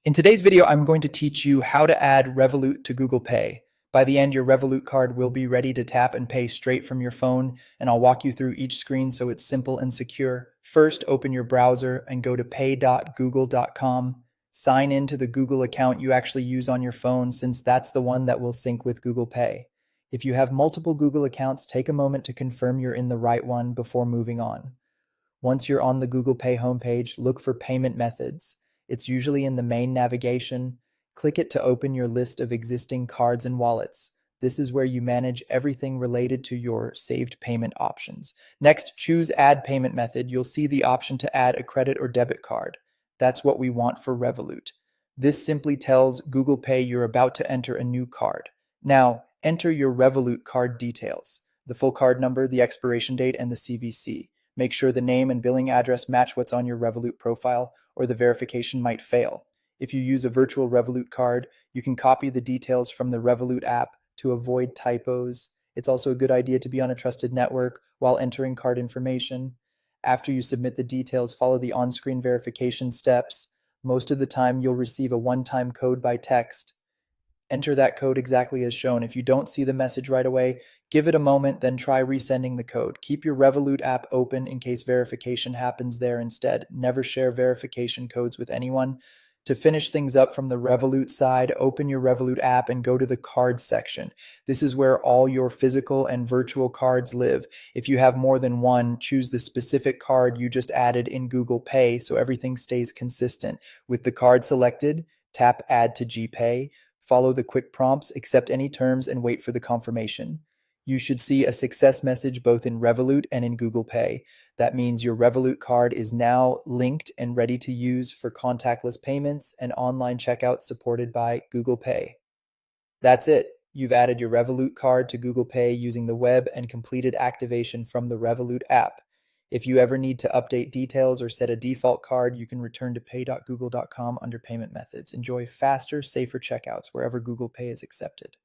In today's video, I'm going to teach you how to add Revolut to Google Pay. By the end, your Revolut card will be ready to tap and pay straight from your phone, and I'll walk you through each screen so it's simple and secure. First, open your browser and go to paay.google.com. Sign in to the Google account you actually use on your phone, since that's the one that will sync with Google Pay. If you have multiple Google accounts, take a moment to confirm you're in the right one before moving on. Once you're on the Google Pay homepage, look for payment methods. It's usually in the main navigation. Click it to open your list of existing cards and wallets. This is where you manage everything related to your saved payment options. Next, choose Add Payment Method. You'll see the option to add a credit or debit card. That's what we want for Revolut. This simply tells Google Pay you're about to enter a new card. Now, enter your Revolut card details: the full card number, the expiration date, and the CVC. Make sure the name and billing address match what's on your Revolut profile, or the verification might fail. If you use a virtual Revolut card, you can copy the details from the Revolut app to avoid typos. It's also a good idea to be on a trusted network while entering card information. After you submit the details, follow the on-screen verification steps. Most of the time, you'll receive a one-time code by text. Enter that code exactly as shown. If you don't see the message right away, give it a moment, then try resending the code. Keep your Revolut app open in case verification happens there instead. Never share verification codes with anyone. To finish things up from the Revolut side, open your Revolut app and go to the cards section. This is where all your physical and virtual cards live. If you have more than one, choose the specific card you just added in Google Pay so everything stays consistent. With the card selected, tap Add to GPay. Follow the quick prompts, accept any terms, and wait for the confirmation. You should see a success message both in Revolut and in Google Pay. That means your Revolut card is now linked and ready to use for contactless payments and online checkout supported by Google Pay. That's it. You've added your Revolut card to Google Pay using the web and completed activation from the Revolut app. If you ever need to update details or set a default card, you can return to pay.google.com under payment methods. Enjoy faster, safer checkouts wherever Google Pay is accepted.